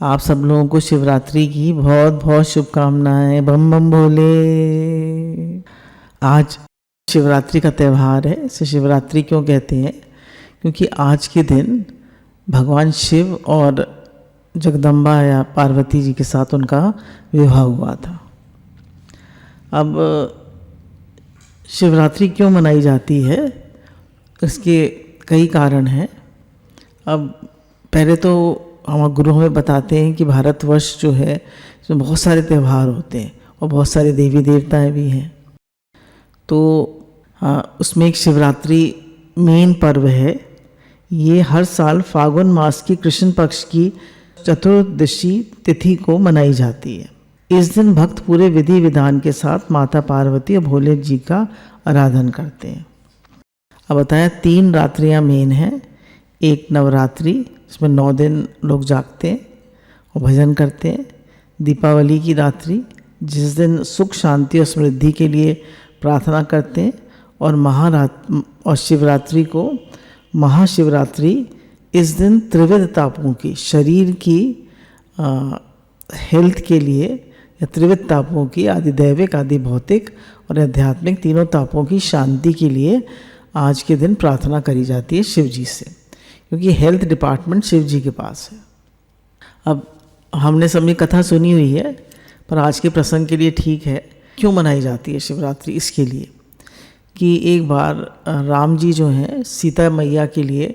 आप सब लोगों को शिवरात्रि की बहुत बहुत शुभकामनाएं। बम बम भोले। आज शिवरात्रि का त्यौहार है। इसे शिवरात्रि क्यों कहते हैं? क्योंकि आज के दिन भगवान शिव और जगदम्बा या पार्वती जी के साथ उनका विवाह हुआ था। अब शिवरात्रि क्यों मनाई जाती है, इसके कई कारण हैं। अब पहले तो हमारे गुरु हमें बताते हैं कि भारतवर्ष जो है इसमें बहुत सारे त्यौहार होते हैं और बहुत सारे देवी देवताएं भी हैं। तो उसमें एक शिवरात्रि मेन पर्व है। ये हर साल फागुन मास की कृष्ण पक्ष की चतुर्दशी तिथि को मनाई जाती है। इस दिन भक्त पूरे विधि विधान के साथ माता पार्वती और भोले जी का आराधन करते हैं। अब बताया 3 रात्रियां मेन हैं। एक नवरात्रि, इसमें 9 दिन लोग जागते हैं और भजन करते हैं। दीपावली की रात्रि, जिस दिन सुख शांति और समृद्धि के लिए प्रार्थना करते हैं। और शिवरात्रि को महाशिवरात्रि, इस दिन त्रिविध तापों की, शरीर की हेल्थ के लिए, या त्रिविध तापों की, आदि दैविक, आदि भौतिक और आध्यात्मिक, तीनों तापों की शांति के लिए आज के दिन प्रार्थना करी जाती है शिव जी से, क्योंकि हेल्थ डिपार्टमेंट शिव जी के पास है। अब हमने सबने कथा सुनी हुई है, पर आज के प्रसंग के लिए ठीक है। क्यों मनाई जाती है शिवरात्रि? इसके लिए कि एक बार राम जी जो हैं सीता मैया के लिए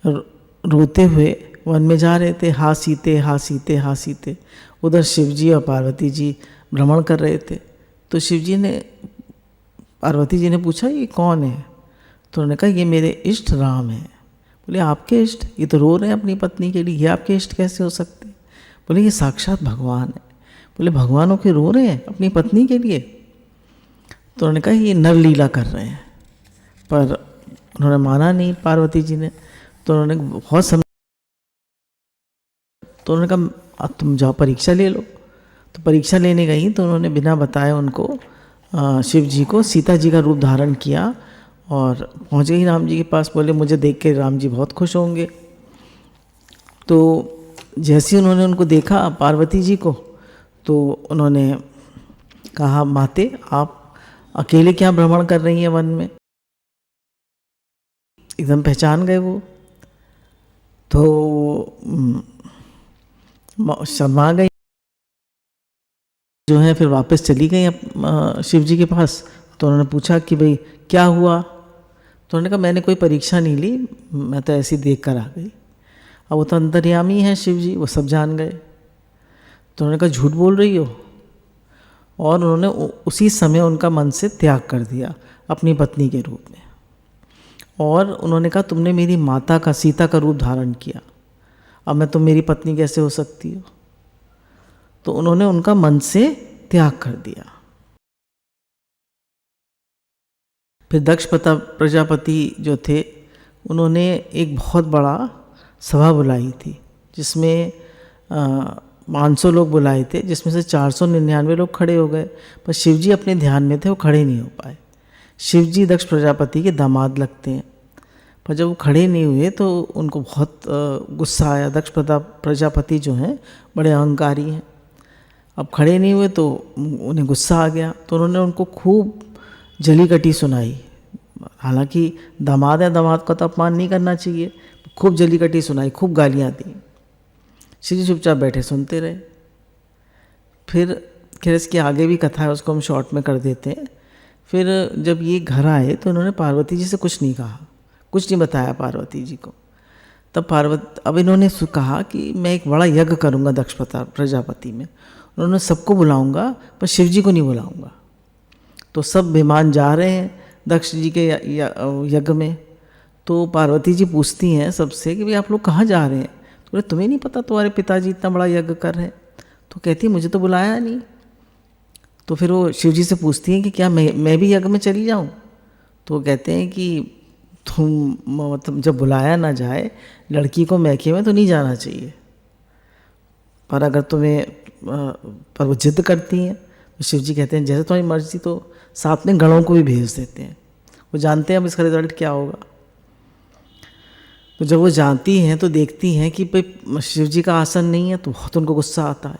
रोते हुए वन में जा रहे थे। हा सीते हा सीते हा सीते। उधर शिव जी और पार्वती जी भ्रमण कर रहे थे। तो पार्वती जी ने पूछा, ये कौन है? तो उन्होंने कहा, ये मेरे इष्ट राम हैं। बोले, आपके इष्ट? ये तो रो रहे हैं अपनी पत्नी के लिए, ये आपके इष्ट कैसे हो सकते? बोले, ये साक्षात भगवान है। बोले, भगवानों के रो रहे हैं अपनी पत्नी के लिए? तो उन्होंने कहा, ये नरलीला कर रहे हैं। पर उन्होंने माना नहीं पार्वती जी ने। तो उन्होंने बहुत समझ, तो उन्होंने कहा, अब तुम जाओ परीक्षा ले लो। तो परीक्षा लेने गई तो उन्होंने बिना बताए उनको शिव जी को सीता जी का रूप धारण किया और पहुँच गई राम जी के पास। बोले, मुझे देख के राम जी बहुत खुश होंगे। तो जैसे ही उन्होंने उनको देखा, पार्वती जी को, तो उन्होंने कहा, माते आप अकेले क्या भ्रमण कर रही हैं वन में? एकदम पहचान गए वो। तो शर्मा गई जो है, फिर वापस चली गई शिव जी के पास। तो उन्होंने पूछा कि भाई क्या हुआ? तो उन्होंने कहा, मैंने कोई परीक्षा नहीं ली, मैं तो ऐसे ही देख कर आ गई। अब वो तो अंतर्यामी हैं शिव जी, वो सब जान गए। तो उन्होंने कहा, झूठ बोल रही हो। और उन्होंने उसी समय उनका मन से त्याग कर दिया अपनी पत्नी के रूप में। और उन्होंने कहा, तुमने मेरी माता का, सीता का रूप धारण किया, अब मैं तुम मेरी पत्नी कैसे हो सकती हो? तो उन्होंने उनका मन से त्याग कर दिया। फिर दक्ष प्रजापति जो थे, उन्होंने एक बहुत बड़ा सभा बुलाई थी, जिसमें 500 लोग बुलाए थे, जिसमें से 499 लोग खड़े हो गए। पर शिव जी अपने ध्यान में थे, वो खड़े नहीं हो पाए। शिव जी दक्ष प्रजापति के दामाद लगते हैं, पर जब वो खड़े नहीं हुए तो उनको बहुत गुस्सा आया। दक्ष प्रजापति जो हैं बड़े अहंकारी हैं। अब खड़े नहीं हुए तो उन्हें गुस्सा आ गया। तो उन्होंने उनको खूब जली कटी सुनाई। हालांकि दामाद है, दामाद का तो अपमान नहीं करना चाहिए। खूब जली कटी सुनाई, खूब गालियाँ दी। शिव जी चुपचाप बैठे सुनते रहे। फिर इसके आगे भी कथा है, उसको हम शॉर्ट में कर देते हैं। फिर जब ये घर आए तो उन्होंने पार्वती जी से कुछ नहीं कहा, कुछ नहीं बताया पार्वती जी को। तब अब इन्होंने कहा कि मैं एक बड़ा यज्ञ करूँगा दक्ष प्रजापति में। उन्होंने सबको बुलाऊंगा, पर शिव जी को नहीं बुलाऊंगा। तो सब विमान जा रहे हैं दक्ष जी के यज्ञ में। तो पार्वती जी पूछती हैं सबसे कि भाई आप लोग कहाँ जा रहे हैं? तो बोले, तुम्हें नहीं पता तुम्हारे पिताजी इतना बड़ा यज्ञ कर रहे हैं? तो कहती है, मुझे तो बुलाया नहीं। तो फिर वो शिव जी से पूछती हैं कि क्या मैं भी यज्ञ में चली जाऊँ? तो वो कहते हैं कि तुम, मतलब जब बुलाया ना जाए लड़की को मैके में तो नहीं जाना चाहिए, पर अगर पर वो जिद करती हैं तो शिव जी कहते हैं, जैसे तुम्हारी मर्जी। तो साथ में गणों को भी भेज देते हैं। वो जानते हैं अब इसका रिजल्ट क्या होगा। तो जब वो जाती हैं तो देखती हैं कि भाई शिव जी का आसन नहीं है, तो बहुत उनको गुस्सा आता है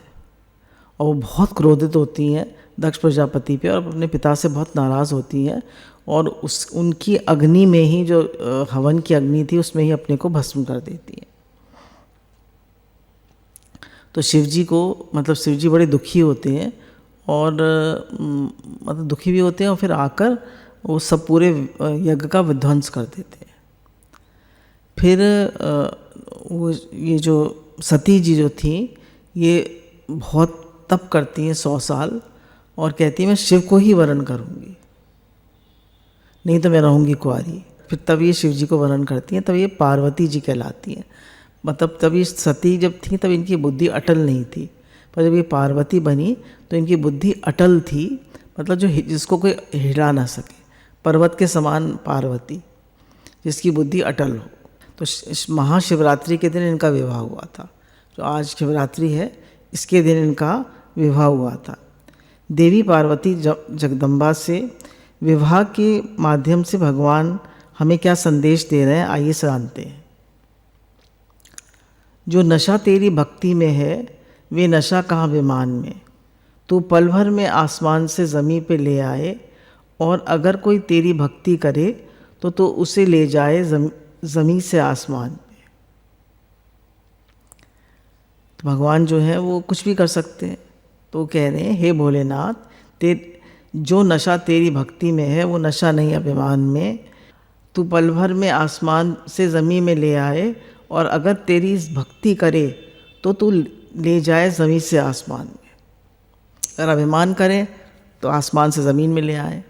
और वो बहुत क्रोधित होती हैं दक्ष प्रजापति पे और अपने पिता से बहुत नाराज़ होती हैं और उनकी अग्नि में ही, जो हवन की अग्नि थी, उसमें ही अपने को भस्म कर देती हैं। तो शिव जी को, मतलब शिव जी बड़े दुखी होते हैं और मतलब दुखी भी होते हैं और फिर आकर वो सब पूरे यज्ञ का विध्वंस कर देते हैं। फिर वो ये जो सती जी जो थी, ये बहुत तप करती हैं 100 साल और कहती है मैं शिव को ही वरण करूँगी, नहीं तो मैं रहूँगी कुंवारी। फिर तब ये शिव जी को वरण करती हैं, तब ये पार्वती जी कहलाती हैं। मतलब तब ये सती जब थी तब इनकी बुद्धि अटल नहीं थी, पर जब ये पार्वती बनी तो इनकी बुद्धि अटल थी, मतलब जो जिसको कोई हिला ना सके, पर्वत के समान पार्वती, जिसकी बुद्धि अटल हो। तो इस महाशिवरात्रि के दिन इनका विवाह हुआ था, जो आज शिवरात्रि है इसके दिन इनका विवाह हुआ था। देवी पार्वती जगदम्बा से विवाह के माध्यम से भगवान हमें क्या संदेश दे रहे हैं, आइए जानते हैं। जो नशा तेरी भक्ति में है, वे नशा कहाँ विमान में, तू पल भर में आसमान से ज़मीन पे ले आए, और अगर कोई तेरी भक्ति करे तो उसे ले जाए ज़मीन से आसमान पे। तो भगवान जो है वो कुछ भी कर सकते हैं। तो कह रहे हैं, हे भोलेनाथ, जो नशा तेरी भक्ति में है वो नशा नहीं अभिमान में, तू पल भर में आसमान से ज़मीन में ले आए, और अगर तेरी भक्ति करे तो तू ले जाए ज़मीन से आसमान में। अगर अभिमान करे तो आसमान से ज़मीन में ले आए,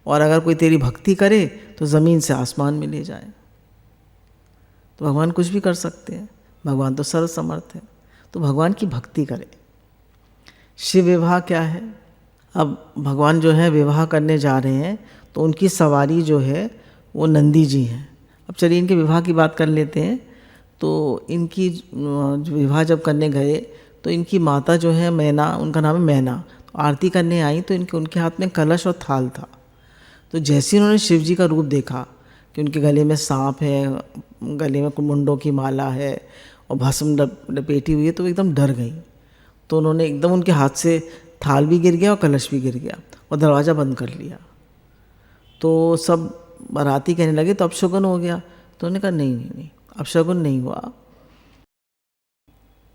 और अगर कोई तेरी भक्ति करे तो ज़मीन से आसमान में ले जाए। तो भगवान कुछ भी कर सकते हैं, भगवान तो सर्वसमर्थ है। तो भगवान की भक्ति करें। शिव विवाह क्या है? अब भगवान जो है विवाह करने जा रहे हैं, तो उनकी सवारी जो है वो नंदी जी हैं। अब चलिए इनके विवाह की बात कर लेते हैं। तो इनकी जो विवाह जब करने गए तो इनकी माता जो है मैना, उनका नाम है मैना, तो आरती करने आई तो उनके हाथ में कलश और थाल था। तो जैसे ही उन्होंने शिव जी का रूप देखा कि उनके गले में सांप है, गले में मुंडों की माला है और भस्म लपेटी हुई है, तो एकदम डर गई। तो उन्होंने एकदम, उनके हाथ से थाल भी गिर गया और कलश भी गिर गया और दरवाज़ा बंद कर लिया। तो सब बाराती कहने लगे तो अपशगुन हो गया। तो उन्होंने कहा नहीं, अपशगुन नहीं हुआ।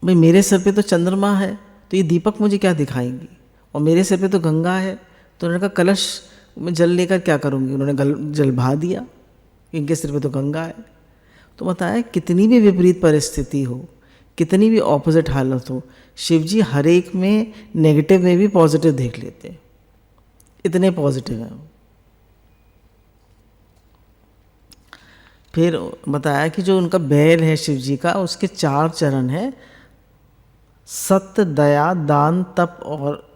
भाई मेरे सिर पे तो चंद्रमा है, तो ये दीपक मुझे क्या दिखाएंगी, और मेरे सिर पे तो गंगा है। तो उन्होंने कहा कलश में जल लेकर क्या करूँगी। उन्होंने जल बहा दिया, इनके सिर पे तो गंगा है। तो बताया कितनी भी विपरीत परिस्थिति हो, कितनी भी ऑपोजिट हालत हो, शिव जी हर एक में नेगेटिव में भी पॉजिटिव देख लेते हैं, इतने पॉजिटिव हैं। फिर बताया कि जो उनका बैल है शिव जी का, उसके 4 चरण हैं, सत्य, दया, दान, तप और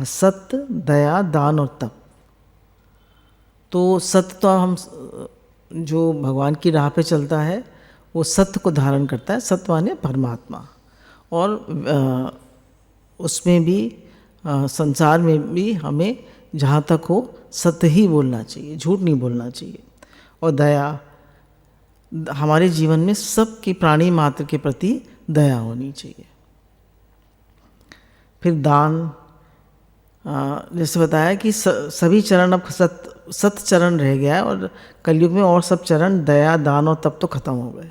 सत्य, दया, दान और तप। तो सत्य तो हम जो भगवान की राह पे चलता है वो सत्य को धारण करता है। सत्य माने परमात्मा, और उसमें भी संसार में भी हमें जहाँ तक हो सत्य ही बोलना चाहिए, झूठ नहीं बोलना चाहिए। और दया, हमारे जीवन में सबकी, प्राणी मात्र के प्रति दया होनी चाहिए। फिर दान, जैसे बताया कि सभी चरण अब सत चरण रह गया है, और कलयुग में और सब चरण दया, दान और तप तो खत्म हो गए।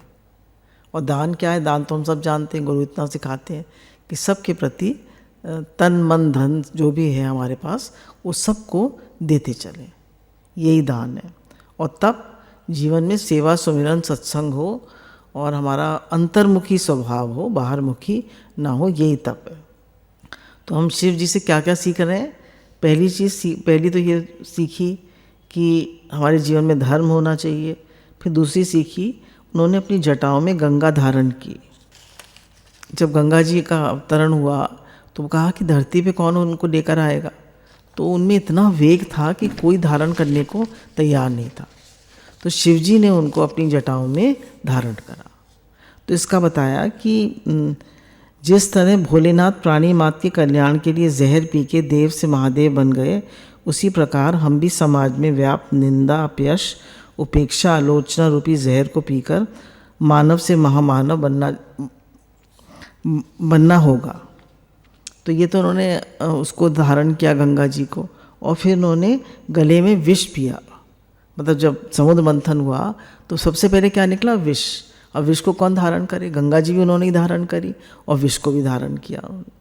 और दान क्या है? दान तो हम सब जानते हैं, गुरु इतना सिखाते हैं कि सबके प्रति तन मन धन जो भी है हमारे पास, वो सबको देते चलें, यही दान है। और तप, जीवन में सेवा, सुमिरन, सत्संग हो और हमारा अंतर्मुखी स्वभाव हो, बाहरमुखी ना हो, यही तप है। तो हम शिव जी से क्या क्या सीख रहे हैं? पहली तो ये सीखी कि हमारे जीवन में धर्म होना चाहिए। फिर दूसरी सीखी, उन्होंने अपनी जटाओं में गंगा धारण की। जब गंगा जी का अवतरण हुआ तो कहा कि धरती पे कौन उनको लेकर आएगा। तो उनमें इतना वेग था कि कोई धारण करने को तैयार नहीं था। तो शिव जी ने उनको अपनी जटाओं में धारण करा। तो इसका बताया कि जिस तरह भोलेनाथ प्राणी मात्र के कल्याण के लिए जहर पी के देव से महादेव बन गए, उसी प्रकार हम भी समाज में व्याप्त निंदा, अपयश उपेक्षा आलोचना रूपी जहर को पीकर मानव से महामानव बनना होगा। तो ये तो उन्होंने उसको धारण किया गंगा जी को, और फिर उन्होंने गले में विष पिया। मतलब जब समुद्र मंथन हुआ तो सबसे पहले क्या निकला? विष। अब विष को कौन धारण करे? गंगा जी भी उन्होंने ही धारण करी और विष को भी धारण किया उन्होंने।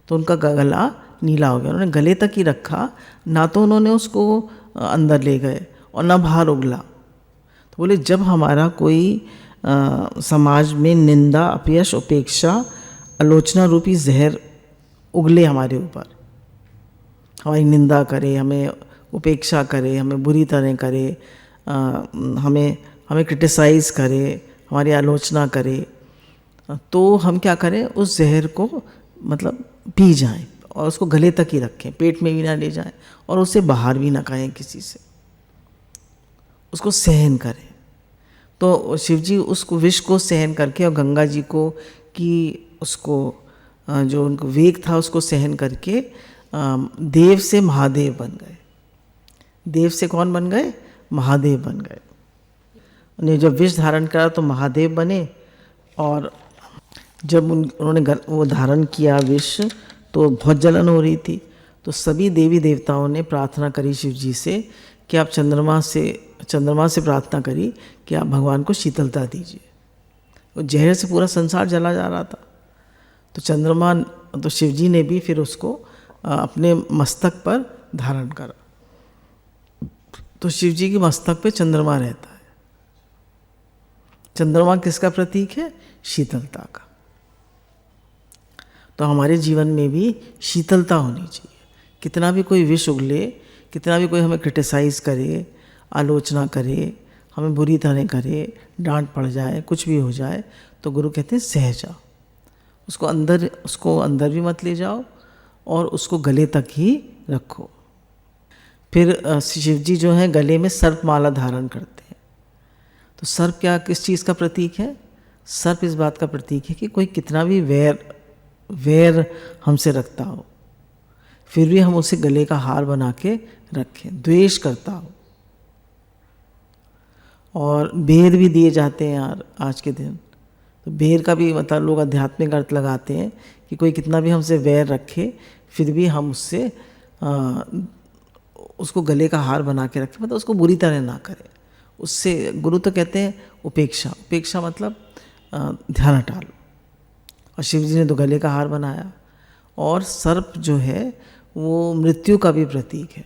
तो उनका गला नीला हो गया। उन्होंने गले तक ही रखा, ना तो उन्होंने उसको अंदर ले गए और ना बाहर उगला। तो बोले जब हमारा कोई समाज में निंदा, अपयश, उपेक्षा, आलोचना रूपी जहर उगले हमारे ऊपर, हमारी निंदा करे, हमें उपेक्षा करे, हमें बुरी तरह करे, हमें क्रिटिसाइज़ करे, हमारी आलोचना करे, तो हम क्या करें? उस जहर को मतलब पी जाएं और उसको गले तक ही रखें, पेट में भी ना ले जाएं और उसे बाहर भी ना खाएं किसी से, उसको सहन करें। तो शिव जी उसको विष को सहन करके और गंगा जी को कि उसको जो उनको वेग था उसको सहन करके देव से महादेव बन गए। देव से कौन बन गए? महादेव बन गए। उन्हें जब विष धारण करा तो महादेव बने, और जब उन्होंने वो धारण किया विष तो बहुत जलन हो रही थी। तो सभी देवी देवताओं ने प्रार्थना करी शिव जी से कि आप चंद्रमा से प्रार्थना करी कि आप भगवान को शीतलता दीजिए। वो जहर से पूरा संसार जला जा रहा था। तो शिव जी ने भी फिर उसको अपने मस्तक पर धारण करा। तो शिव जी के मस्तक पे चंद्रमा रहता है। चंद्रमा किसका प्रतीक है? शीतलता का। तो हमारे जीवन में भी शीतलता होनी चाहिए। कितना भी कोई विष उगले, कितना भी कोई हमें क्रिटिसाइज़ करे, आलोचना करे, हमें बुरी तरह करे, डांट पड़ जाए, कुछ भी हो जाए, तो गुरु कहते हैं सह जाओ, उसको अंदर भी मत ले जाओ और उसको गले तक ही रखो। फिर शिव जी जो है गले में सर्प माला धारण करते हैं। तो सर्प किस चीज़ का प्रतीक है? सर्प इस बात का प्रतीक है कि कोई कितना भी वैर हमसे रखता हो, फिर भी हम उसे गले का हार बना के रखें। द्वेष करता हो, और बेर भी दिए जाते हैं यार आज के दिन। तो बेर का भी मतलब लोग आध्यात्मिक अर्थ लगाते हैं कि कोई कितना भी हमसे वैर रखे, फिर भी हम उसको गले का हार बना के रखें, मतलब उसको बुरी तरह ना करें। उससे गुरु तो कहते हैं उपेक्षा मतलब ध्यान हटा लो। और शिव जी ने तो गले का हार बनाया। और सर्प जो है वो मृत्यु का भी प्रतीक है।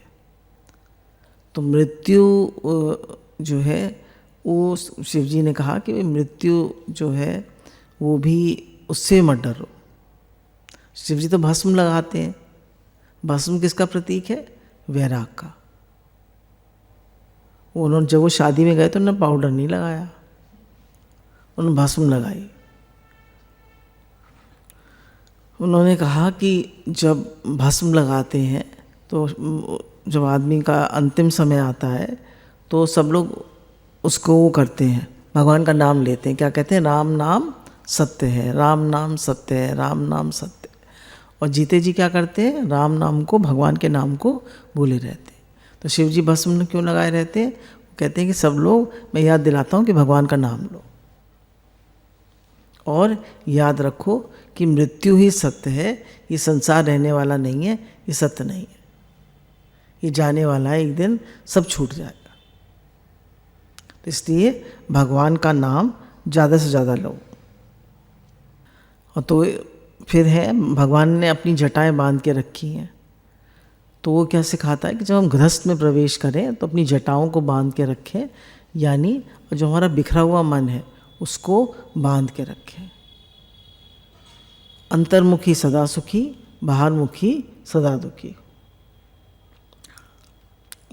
तो मृत्यु जो है वो शिव जी ने कहा कि मृत्यु जो है वो भी उससे मत डरो। शिव जी तो भस्म लगाते हैं। भस्म किसका प्रतीक है? वैराग का। उन्होंने जब वो शादी में गए तो उन्होंने पाउडर नहीं लगाया, उन्होंने भस्म लगाई। उन्होंने कहा कि जब भस्म लगाते हैं तो जब आदमी का अंतिम समय आता है तो सब लोग उसको वो करते हैं, भगवान का नाम लेते हैं। क्या कहते हैं? राम नाम सत्य है, राम नाम सत्य है, राम नाम सत्य है। और जीते जी क्या करते हैं? राम नाम को, भगवान के नाम को बोले रहते हैं। तो शिव जी भस्म क्यों लगाए रहते हैं? वो कहते हैं कि सब लोग, मैं याद दिलाता हूँ कि भगवान का नाम लो और याद रखो कि मृत्यु ही सत्य है, ये संसार रहने वाला नहीं है, ये सत्य नहीं है, ये जाने वाला है, एक दिन सब छूट जाएगा। तो इसलिए भगवान का नाम ज़्यादा से ज़्यादा लो। और तो फिर है, भगवान ने अपनी जटाएं बांध के रखी हैं। तो वो क्या सिखाता है कि जब हम गृहस्थ में प्रवेश करें तो अपनी जटाओं को बांध के रखें, यानी जो हमारा बिखरा हुआ मन है उसको बांध के रखें। अंतर्मुखी सदा सुखी, बाहरमुखी सदा दुखी।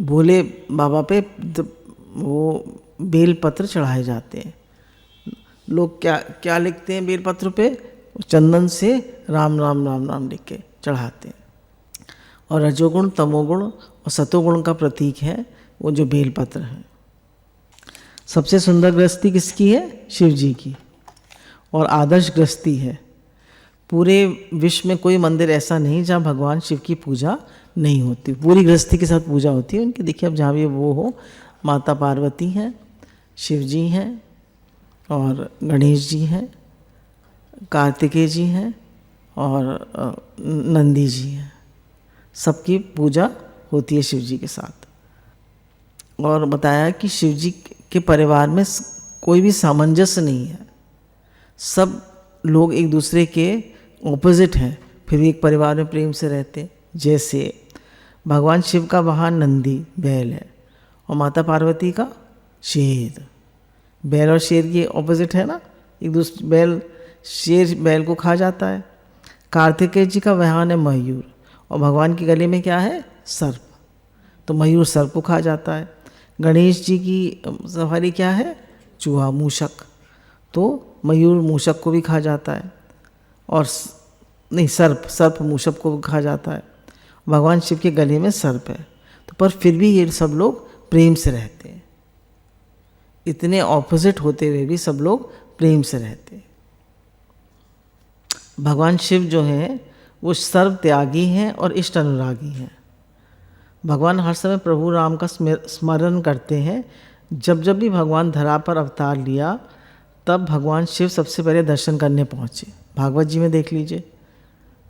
भोले बाबा पे वो बेलपत्र चढ़ाए जाते हैं। लोग क्या लिखते हैं बेलपत्र पे? चंदन से राम राम राम राम लिख के चढ़ाते हैं। और रजोगुण, तमोगुण और सतोगुण का प्रतीक है वो जो बेलपत्र है। सबसे सुंदर गृहस्थी किसकी है? शिव जी की। और आदर्श गृहस्थी है। पूरे विश्व में कोई मंदिर ऐसा नहीं जहाँ भगवान शिव की पूजा नहीं होती। पूरी गृहस्थी के साथ पूजा होती है उनकी। देखिए अब जहाँ भी वो हो, माता पार्वती हैं, शिव जी हैं और गणेश जी हैं, कार्तिकेय जी हैं और नंदी जी हैं। सबकी पूजा होती है शिव जी के साथ। और बताया कि शिव जी के परिवार में कोई भी सामंजस्य नहीं है, सब लोग एक दूसरे के ऑपोजिट हैं, फिर भी एक परिवार में प्रेम से रहते हैं। जैसे भगवान शिव का वाहन नंदी बैल है और माता पार्वती का शेर। बैल और शेर की ऑपोजिट है ना, एक दूसरे शेर बैल को खा जाता है। कार्तिकेय जी का वाहन है मयूर और भगवान के गले में क्या है, सर्प, तो मयूर सर्प को खा जाता है। गणेश जी की सवारी क्या है, चूहा, मूषक, तो मयूर मूषक को भी खा जाता है। और नहीं, सर्प मूषक को खा जाता है। भगवान शिव के गले में सर्प है, तो पर फिर भी ये सब लोग प्रेम से रहते हैं। इतने ऑपोजिट होते हुए भी सब लोग प्रेम से रहते हैं। भगवान शिव जो हैं वो सर्व त्यागी हैं और इष्ट अनुरागी हैं। भगवान हर समय प्रभु राम का स्मरण करते हैं। जब जब भी भगवान धरा पर अवतार लिया तब भगवान शिव सबसे पहले दर्शन करने पहुँचे। भागवत जी में देख लीजिए,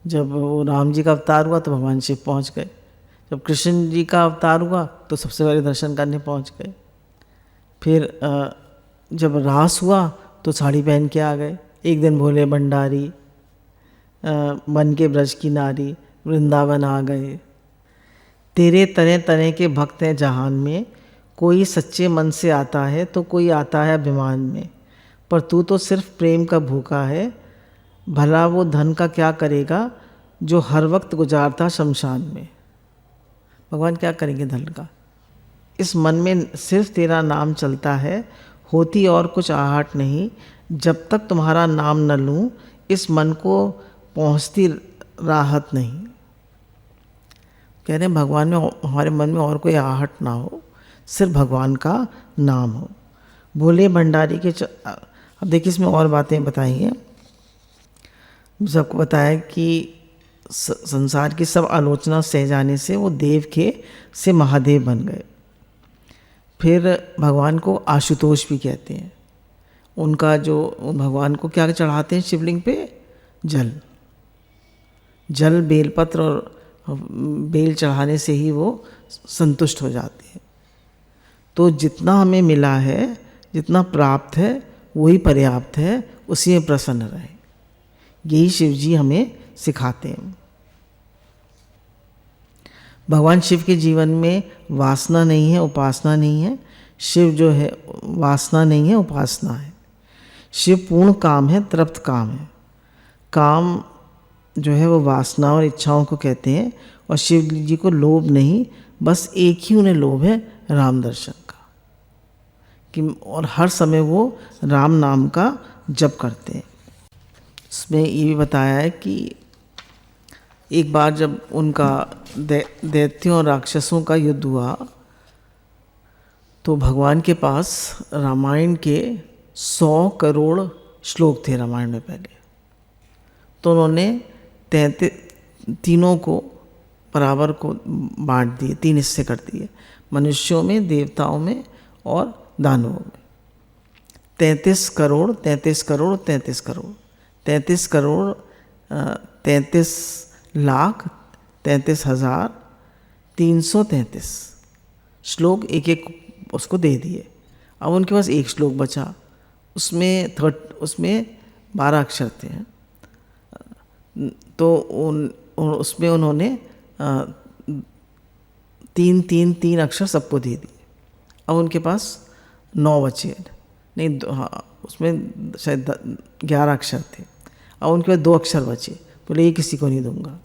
जब वो राम जी का अवतार हुआ तो भगवान शिव पहुँच गए। जब कृष्ण जी का अवतार हुआ तो सबसे पहले दर्शन करने पहुँच गए। फिर जब रास हुआ तो साड़ी पहन के आ गए। एक दिन भोले भंडारी मन के ब्रज की नारी वृंदावन आ गए। तेरे तरह तरह के भक्त हैं जहान में, कोई सच्चे मन से आता है तो कोई आता है अभिमान में, पर तू तो सिर्फ प्रेम का भूखा है। भला वो धन का क्या करेगा जो हर वक्त गुजारता शमशान में। भगवान क्या करेंगे धन का, इस मन में सिर्फ तेरा नाम चलता है, होती और कुछ आहट नहीं। जब तक तुम्हारा नाम न लूँ इस मन को पहुँचती राहत नहीं। कह रहे हैं भगवान में, हमारे मन में और कोई आहट ना हो, सिर्फ भगवान का नाम हो। भोले भंडारी के अब देखिए इसमें और बातें बताई हैं। सबको बताया कि संसार की सब आलोचना सह जाने से वो देव के से महादेव बन गए। फिर भगवान को आशुतोष भी कहते हैं। उनका जो भगवान को क्या चढ़ाते हैं शिवलिंग पे, जल बेलपत्र और बेल चढ़ाने से ही वो संतुष्ट हो जाते हैं। तो जितना हमें मिला है, जितना प्राप्त है वही पर्याप्त है, उसी में प्रसन्न रहे। यही शिव जी हमें सिखाते हैं। भगवान शिव के जीवन में वासना नहीं है, उपासना नहीं है। शिव जो है वासना नहीं है, उपासना है। शिव पूर्ण काम है, तृप्त काम है। काम जो है वो वासना और इच्छाओं को कहते हैं। और शिव जी को लोभ नहीं, बस एक ही उन्हें लोभ है, राम दर्शन का। कि और हर समय वो राम नाम का जप करते हैं। इसमें ये भी बताया है कि एक बार जब उनका दैत्यों और राक्षसों का युद्ध हुआ तो भगवान के पास रामायण के 100 करोड़ श्लोक थे रामायण में पहले। तो उन्होंने तीनों को बराबर को बांट दिए, 3 हिस्से कर दिए, मनुष्यों में, देवताओं में और दानवों में। 33 करोड़ 33 करोड़ 33 करोड़ 33 करोड़ 33 लाख 33,333 श्लोक एक एक उसको दे दिए। अब उनके पास एक श्लोक बचा, उसमें 12 अक्षर थे। तो उसमें उन्होंने 3 अक्षर सबको दे दिए। अब उनके पास 9 बचे, नहीं हाँ, उसमें शायद 11 अक्षर थे। अब उनके पास 2 अक्षर बचे, बोले ये किसी को नहीं दूंगा।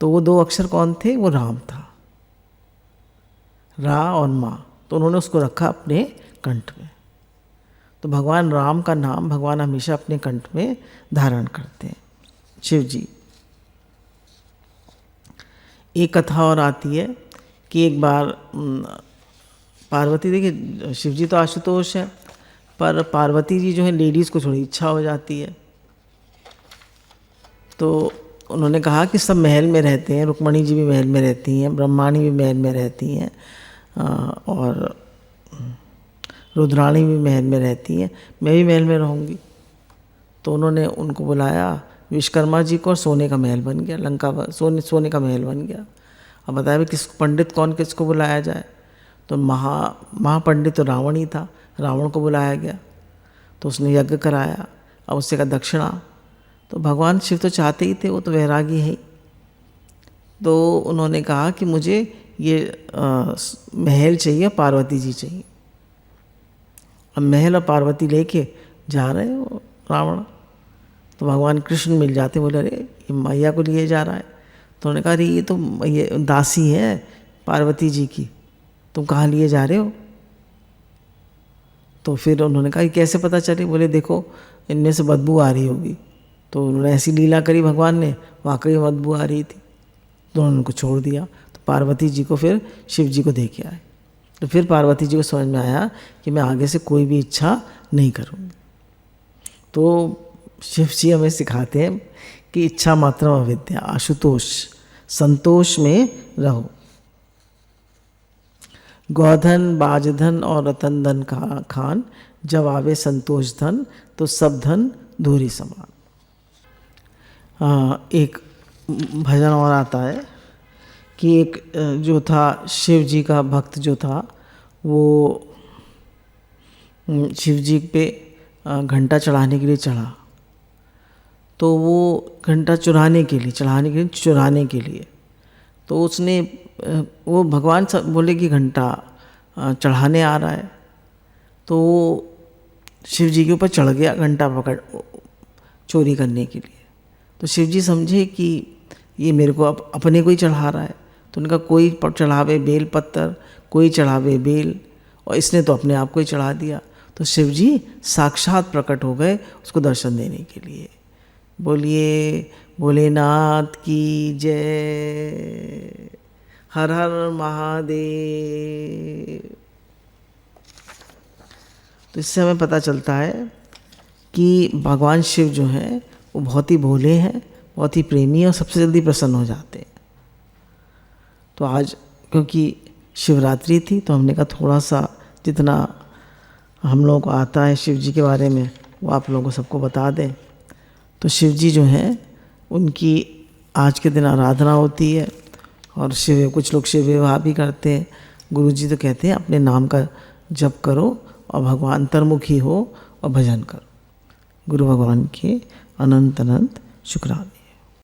तो वो 2 अक्षर कौन थे, वो राम था, रा और माँ। तो उन्होंने उसको रखा अपने कंठ में। तो भगवान राम का नाम भगवान हमेशा अपने कंठ में धारण करते हैं, शिव जी। एक कथा और आती है कि एक बार पार्वती, देखिए शिव जी तो आशुतोष है, पर पार्वती जी जो है लेडीज़ को थोड़ी इच्छा हो जाती है। तो उन्होंने कहा कि सब महल में रहते हैं, रुक्मणी जी भी महल में रहती हैं, ब्रह्माणी भी महल में रहती हैं, और रुद्राणी भी महल में रहती हैं, मैं भी महल में रहूँगी। तो उन्होंने उनको बुलाया, विश्वकर्मा जी को, और सोने का महल बन गया, लंका सोने का महल बन गया। अब बताया भी किस पंडित कौन किसको बुलाया जाए, तो महापंडित तो रावण ही था, रावण को बुलाया गया। तो उसने यज्ञ कराया, अब उससे का दक्षिणा। तो भगवान शिव तो चाहते ही थे, वो तो वैरागी है ही। तो उन्होंने कहा कि मुझे ये महल चाहिए, पार्वती जी चाहिए। अब महल और पार्वती लेके जा रहे हो रावण, तो भगवान कृष्ण मिल जाते, बोले अरे ये मैया को लिए जा रहा है। तो उन्होंने कहा अरे ये तो ये दासी है पार्वती जी की, तुम कहाँ लिए जा रहे हो। तो फिर उन्होंने कहा कैसे पता चले, बोले देखो इनमें से बदबू आ रही होगी। तो उन्होंने ऐसी लीला करी भगवान ने, वाकई बदबू आ रही थी, तो उन्होंने उनको छोड़ दिया। तो पार्वती जी को फिर शिव जी को दे के आए। तो फिर पार्वती जी को समझ में आया कि मैं आगे से कोई भी इच्छा नहीं करूँगी। तो शिव जी हमें सिखाते हैं कि इच्छा मात्रम अविद्या, आशुतोष, संतोष में रहो। गौधन, बाजधन और रतन धन का खान, जब आवे संतोष धन, तो सब धन धूरी समान। एक भजन और आता है कि एक जो था शिव जी का भक्त जो था, वो शिव जी पे घंटा चढ़ाने के लिए चढ़ा। तो वो घंटा चढ़ाने के लिए तो उसने वो भगवान बोले कि घंटा चढ़ाने आ रहा है। तो वो शिव जी के ऊपर चढ़ गया घंटा पकड़ चोरी करने के लिए। तो शिव जी समझे कि ये मेरे को अपने को ही चढ़ा रहा है। तो उनका कोई चढ़ावे बेल पत्तर, कोई चढ़ावे बेल, और इसने तो अपने आप को ही चढ़ा दिया। तो शिव जी साक्षात प्रकट हो गए उसको दर्शन देने के लिए। बोलिए भोलेनाथ की जय, हर हर महादेव। तो इससे हमें पता चलता है कि भगवान शिव जो हैं वो बहुत ही भोले हैं, बहुत ही प्रेमी और सबसे जल्दी प्रसन्न हो जाते हैं। तो आज क्योंकि शिवरात्रि थी तो हमने कहा थोड़ा सा जितना हम लोगों को आता है शिव जी के बारे में वो आप लोगों को सबको बता दें। तो शिव जी जो हैं उनकी आज के दिन आराधना होती है, और कुछ लोग शिव विवाह भी करते हैं। गुरु जी तो कहते हैं अपने नाम का जप करो और भगवान अंतर्मुखी हो और भजन करो। गुरु भगवान के अनंत अनंत शुक्राने।